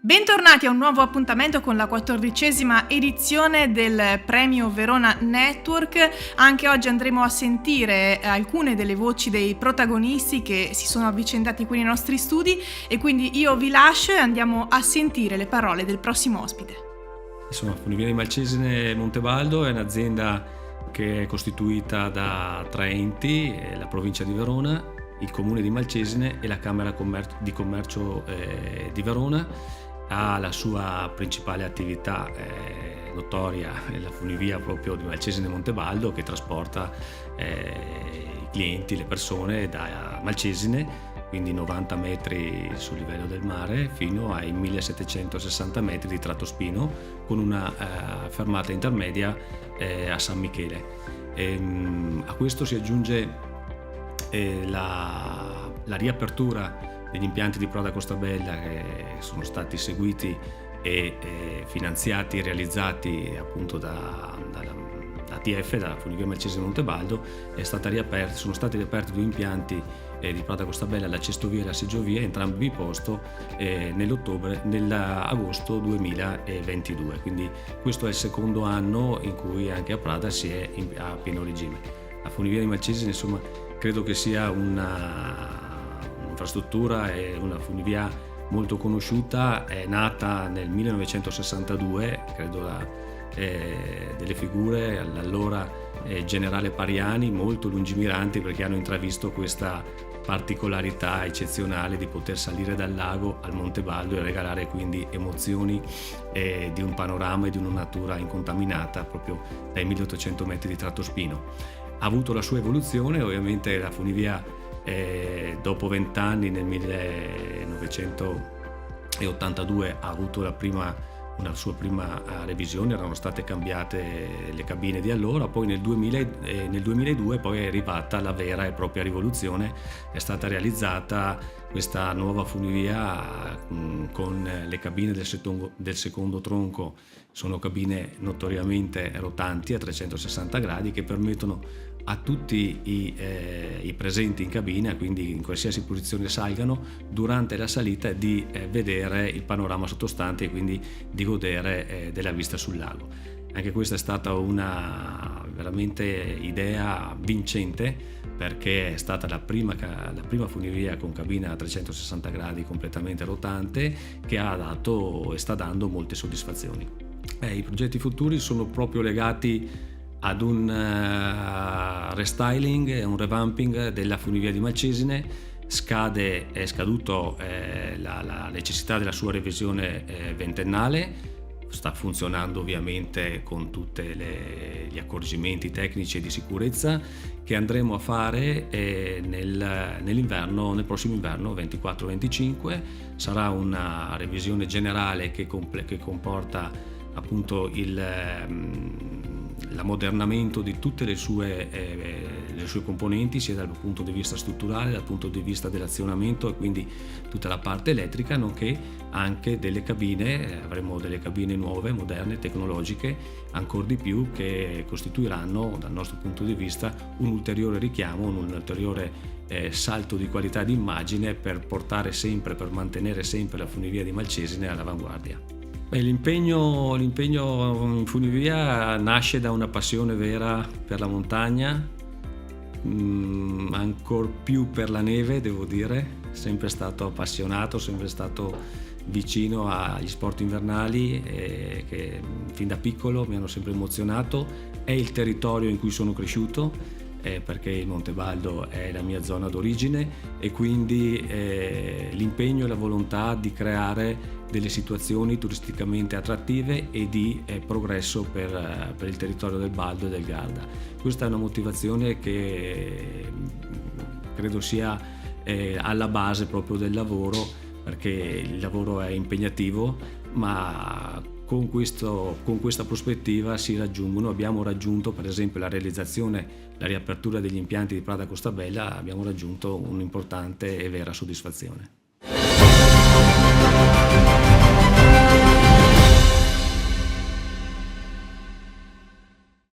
Bentornati a un nuovo appuntamento con la 14ª edizione del Premio Verona Network. Anche oggi andremo a sentire alcune delle voci dei protagonisti che si sono avvicendati qui nei nostri studi e quindi io vi lascio e andiamo a sentire le parole del prossimo ospite. Insomma, Funivia di Malcesine Montebaldo è un'azienda che è costituita da 3 enti, la provincia di Verona, il comune di Malcesine e la Camera di Commercio di Verona. Ha la sua principale attività notoria, la funivia proprio di Malcesine Montebaldo, che trasporta i clienti, le persone da Malcesine, quindi 90 metri sul livello del mare, fino ai 1760 metri di tratto spino, con una fermata intermedia a San Michele. A questo si aggiunge la riapertura degli impianti di Proda Costabella che sono stati seguiti e finanziati e realizzati appunto da ATF, dalla Funivia Malcesine Montebaldo. Sono stati riaperti 2 impianti di Proda Costabella, la Cestovia e la Seggiovia, entrambi posto nell'agosto 2022, quindi questo è il secondo anno in cui anche a Prada si è a pieno regime. La Funivia di Malcesine, insomma, credo che sia un'infrastruttura e una funivia molto conosciuta. È nata nel 1962, credo delle figure all'allora generale Pariani molto lungimiranti, perché hanno intravisto questa particolarità eccezionale di poter salire dal lago al Montebaldo e regalare quindi emozioni di un panorama e di una natura incontaminata proprio dai 1800 metri di tratto spino. Ha avuto la sua evoluzione, ovviamente la funivia dopo 20 anni, nel 1982, ha avuto una sua prima revisione, erano state cambiate le cabine di allora, poi nel 2002 poi è arrivata la vera e propria rivoluzione, è stata realizzata questa nuova funivia con le cabine del secondo tronco. Sono cabine notoriamente rotanti a 360 gradi che permettono a tutti i presenti in cabina, quindi in qualsiasi posizione salgano, durante la salita di vedere il panorama sottostante e quindi di godere della vista sul lago. Anche questa è stata una veramente idea vincente, perché è stata la prima funivia con cabina a 360 gradi completamente rotante che ha dato e sta dando molte soddisfazioni. I progetti futuri sono proprio legati ad un restyling e un revamping della funivia di Malcesine. È scaduto la necessità della sua revisione ventennale. Sta funzionando ovviamente con tutti gli accorgimenti tecnici e di sicurezza che andremo a fare nel prossimo inverno 24-25. Sarà una revisione generale che comporta appunto l'ammodernamento di tutte le sue componenti, sia dal punto di vista strutturale, dal punto di vista dell'azionamento e quindi tutta la parte elettrica, nonché anche delle cabine. Avremo delle cabine nuove, moderne, tecnologiche, ancor di più, che costituiranno dal nostro punto di vista un ulteriore richiamo, un ulteriore salto di qualità di immagine per mantenere sempre la funivia di Malcesine all'avanguardia. L'impegno in funivia nasce da una passione vera per la montagna, ancor più per la neve, devo dire. Sempre stato appassionato, sempre stato vicino agli sport invernali che fin da piccolo mi hanno sempre emozionato. È il territorio in cui sono cresciuto, perché il Montebaldo è la mia zona d'origine, e quindi l'impegno e la volontà di creare delle situazioni turisticamente attrattive e di progresso per il territorio del Baldo e del Garda. Questa è una motivazione che credo sia alla base proprio del lavoro, perché il lavoro è impegnativo, ma con questa prospettiva abbiamo raggiunto, per esempio, la riapertura degli impianti di Proda Costabella, abbiamo raggiunto un'importante e vera soddisfazione.